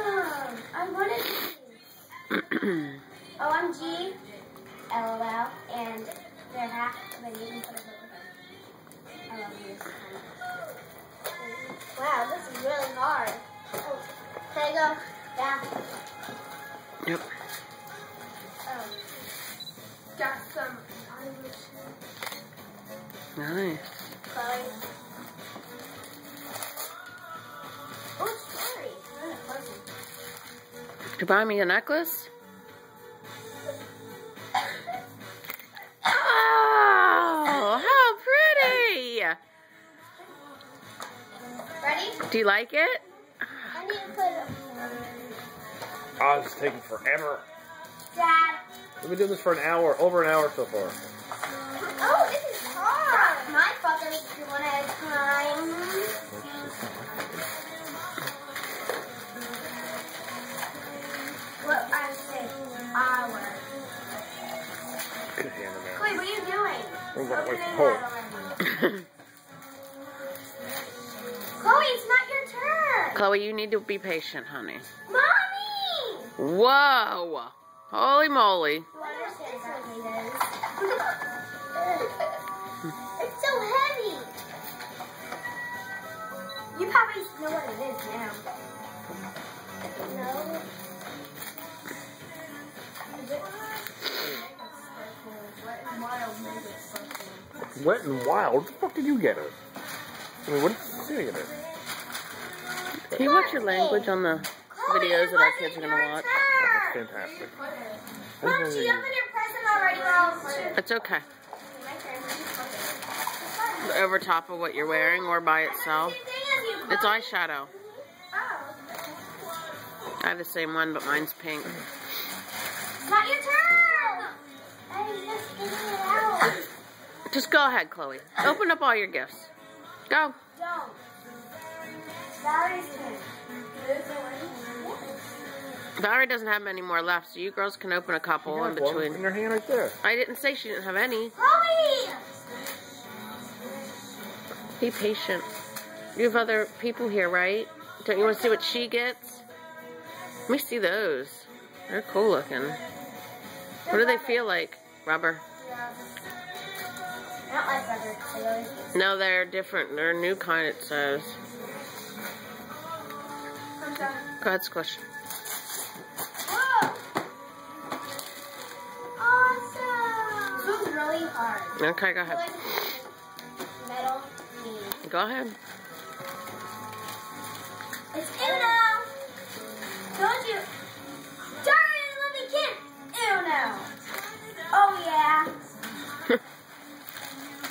I wanted these. OMG, LOL, and they're half, but you can put a book with them. I love these. Wow, this is really hard. Oh, can I go down? Yep. Oh. Got some. Nice. Chloe. Oh, it's scary. Did you buy me a necklace? Oh, how pretty! Ready? Do you like it? I need to put it. Oh, this is taking forever. Dad. We've been doing this for an hour, over an hour so far. Oh, this is hard. My fucker is one at a time. What I'm saying, hour. Good hand in there. Wait, what are you doing? Where's the Open hole? it already. Chloe, it's not your turn. Chloe, you need to be patient, honey. Mommy! Whoa! Holy moly. You understand exactly what it is. It's so heavy. You probably know what it is now. No. Wet and wild? What the fuck did you get it? I mean, what did you get it? Can you watch your language on the videos that our kids are going to watch? That's fantastic. Mom, she opened her present already while I was shooting. It's okay. My turn. Over top of what you're wearing or by itself. It's eyeshadow. Oh. I have the same one, but mine's pink. It's not your turn. I'm just getting it out. Just go ahead, Chloe. Open up all your gifts. Go. Don't. Valerie's turn. Valerie doesn't have many more left, so you girls can open a couple in between. In her hand right there. I didn't say she didn't have any. Chloe! Be patient. You have other people here, right? Don't you want to see what she gets? Let me see those. They're cool looking. What do they feel like? Rubber. I don't like rubber. I always get No, they're different. They're a new kind, it says. Go ahead, Squish. Whoa! Awesome! This one's really hard. Okay, go ahead. Metal bean. Go ahead. It's Uno! Told you. Darn it, let me get Uno! Oh, yeah.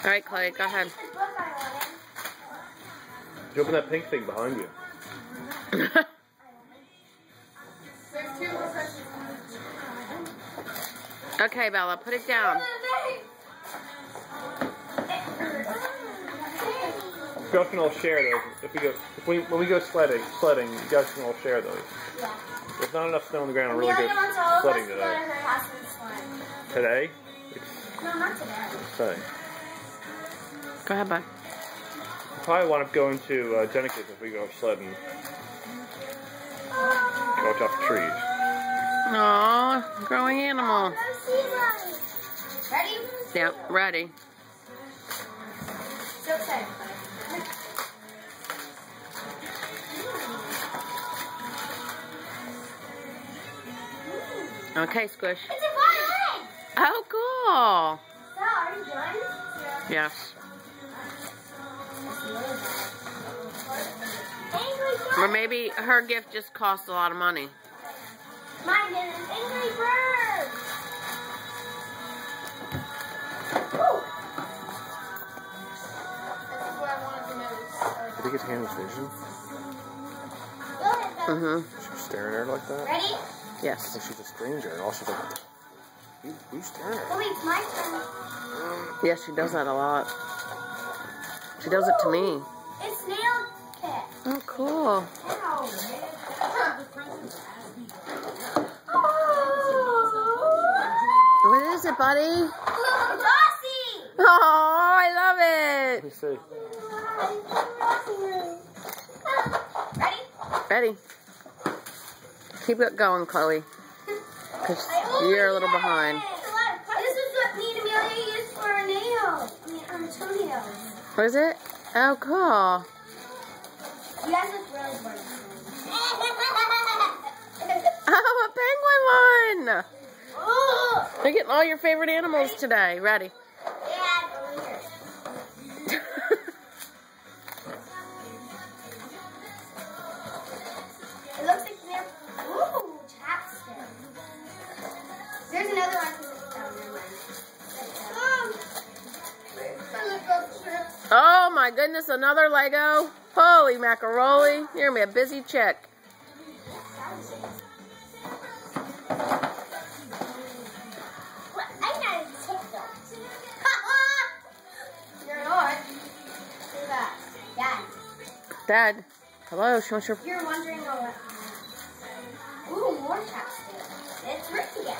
All right, Chloe, go ahead. This book I wanted. Did you open that pink thing behind you? Okay, Bella, put it down. You guys can all share those. When we go sledding, you guys can all share those. Yeah. There's not enough snow on the ground to The really other go ones, all of us sledding go to today. her house and swim. Today? No, not today. Sledding. Go ahead, bud. We'll probably want to go into Jenica's if we go sledding. Watch out for trees. Aw, growing animal. Ready? Yep, ready. So excited. Okay, Squish. It's a violin! Oh, cool. So, are you done? Yes. Angry Bird. Or maybe her gift just cost a lot of money. Mine didn't. Angry Bird. Ooh. This is where I wanted the nose. I think it's Hannah's vision. Go ahead, though. Mm-hmm. She's staring at her like that. Ready? Yes. Like she's a stranger, and all she's like, you staring at her? Oh, wait, it's my turn. Yes, she does that a lot. She does it to me. It's nail kit. Oh, cool. What is it, buddy? Rossi! Oh, I love Let it. me see. Ready? Ready? Keep it going, Chloe. Because you're a little behind. This is what me and Amelia used for our nails. I mean, our toenails. What is it? Oh, cool. You guys look really funny. Oh, a penguin one! Oh! You're getting all your favorite animals today. Ready? Yeah, over here. It looks like they're... Ooh, chapstick. There's another one. Oh my goodness, another Lego. Holy macaroni. You're going to be a busy chick. I'm not a chick though. You're not. Look at that. Dad. Dad. Hello, she wants your... You're wondering what... Ooh, more chapstick. It's ripped again.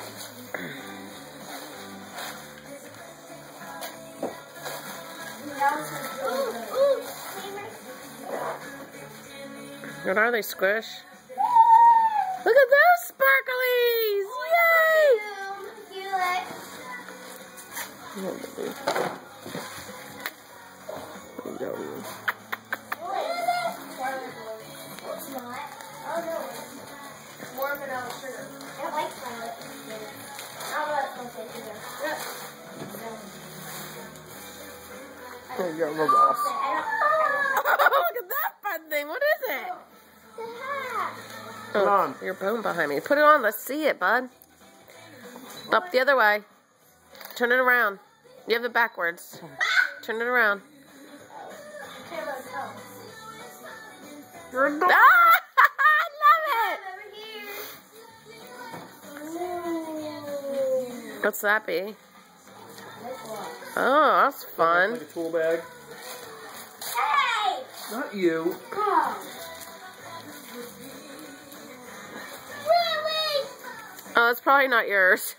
What are they, Squish? Look at those sparklies! Yay! It's not. Oh no. It's more vanilla sugar. I don't like vanilla. I don't know what's going to either. Oh, you got Roblox. Look at that fun thing. What is it? Put it on. Your bone behind me. Put it on. Let's see it, bud. Up the other way. Turn it around. You have it backwards. Turn it around. Ah! I love it. What's that be? Oh, that's fun. Like a tool bag. Hey! Not you. Oh. Really? Oh, that's probably not yours.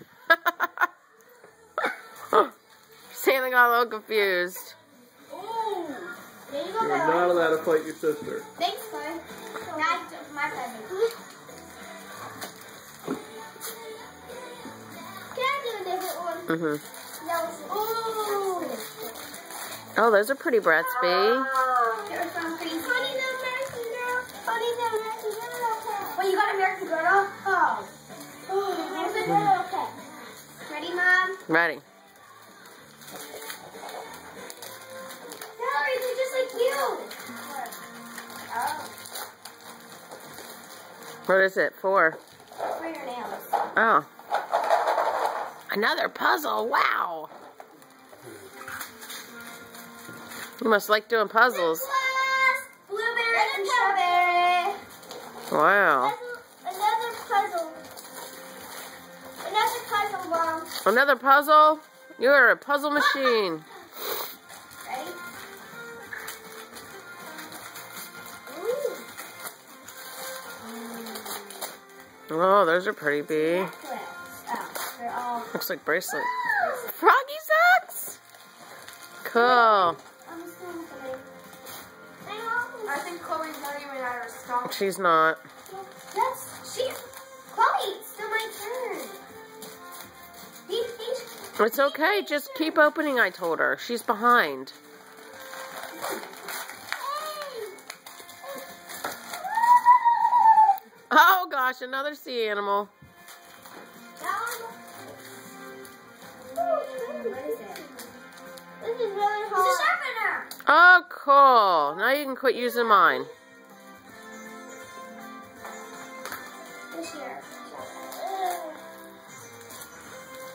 Standing all a little confused. Ooh. There you go, You're Bella. not allowed to fight your sister. Thanks, Chloe. That's my present. Can I do a different one? Mm-hmm. Ooh. Oh, those are pretty Bratz, B. There's some pretty. Honey, the American Girl. Honey, the American Girl. Wait, you got American Girl? Oh. American Girl, okay. Ready, Mom? Ready. Valerie, they're just like you. Oh. What is it for? For your nails. Oh. Another puzzle. Wow. You must like doing puzzles. Blueberry and strawberry. Wow. Another puzzle. Another puzzle, Mom. Another puzzle? You're a puzzle machine. Ready? Ooh. Oh, those are pretty, B. Necklace. Oh, they're all. Looks like bracelet. Froggy socks? Cool. I'm still kidding. I think Chloe's not even at her stop. She's not. Chloe, it's still my turn. It's okay. Just keep opening, I told her. She's behind. Oh, gosh. Another sea animal. What is it? This is really hard. It's a sharpener. Oh, cool. Now you can quit using mine. This here.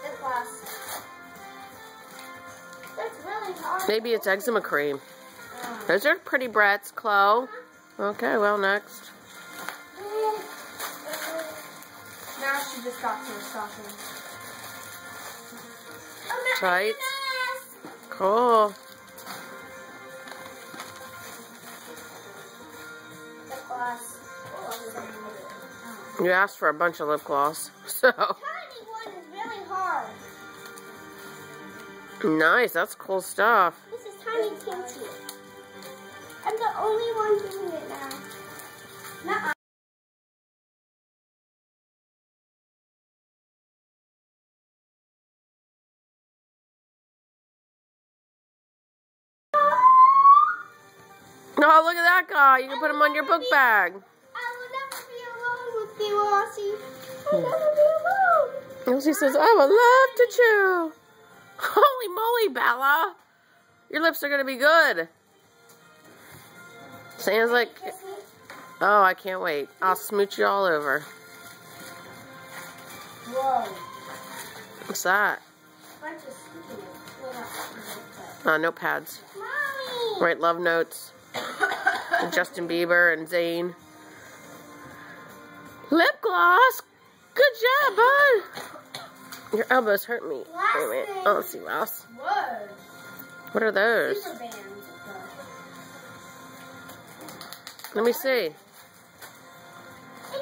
Lip gloss. That's really hard. Maybe it's eczema cream. Those are pretty Bratz, Chloe. Okay, well, next. Now she just got to her stocking. Tights. Cool. Lip gloss. You asked for a bunch of lip gloss. So. Tiny one is really hard. Nice. That's cool stuff. This is Tiny Tinty. I'm the only one doing it now. Nuh-uh. Oh, look at that guy. You can put him on your book bag. I will never be alone with you, Aussie. I'll never be alone. Elsie says, I would love to chew. Holy moly, Bella. Your lips are going to be good. Santa's like, oh, I can't wait. I'll smooch you all over. Whoa. What's that? Bunch of sticky notes. Notepads. Mommy. Write love notes. Justin Bieber and Zayn. Lip gloss. Good job, bud. Your elbows hurt me. Wait a minute. Oh, let's see, Ross. Whoa. What are those? Super bands. Let me see. It's even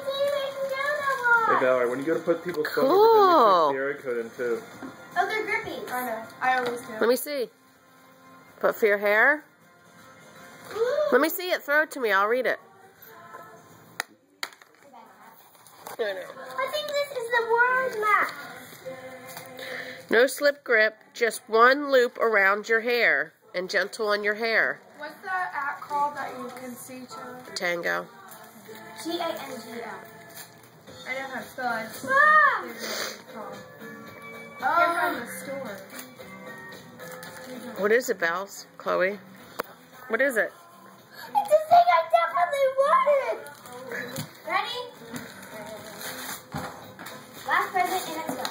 down a Hey, lot. Valerie, when you go to put people's phone Cool. numbers in, you put the area code in too. Oh, they're grippy. I know. I always do. Let me see. Put for your hair. Let me see it. Throw it to me. I'll read it. I think this is the word map. No slip grip. Just one loop around your hair and gentle on your hair. What's that app called that you can see to? Tango. G-A-N-G-O. I know how to spell it. It's Ah! called. Oh. They're from the store. What is it, Bells? Chloe? What is it? It's a thing I definitely wanted. Ready? Last present and let's go.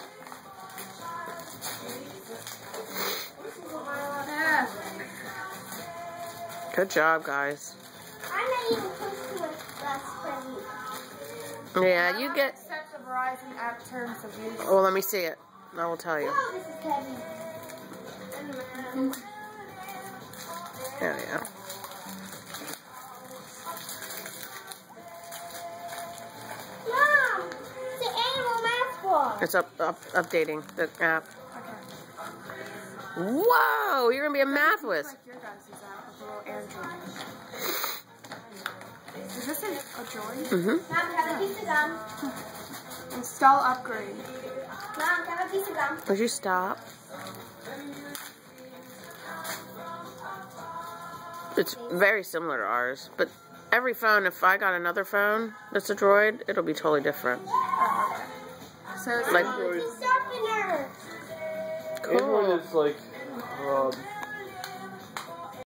Yeah. Good job, guys. I'm not even close to a last present. Yeah, you get... Accept the Verizon app terms of use. Well, let me see it. I will tell you. Oh, this is heavy. There we go. Mom, it's an animal mascot. It's updating the app. Okay. Whoa! You're going to be a math whiz. Like your guys' app with a little Android. Is this a Droid? Mm-hmm. Mom, have a piece of gum. Install upgrade. Mom, have a piece of gum. Would you stop? It's very similar to ours, but every phone, if I got another phone that's a Droid, it'll be totally different. Oh, okay. So it's Like- It's a sharpener. Cool. Android is like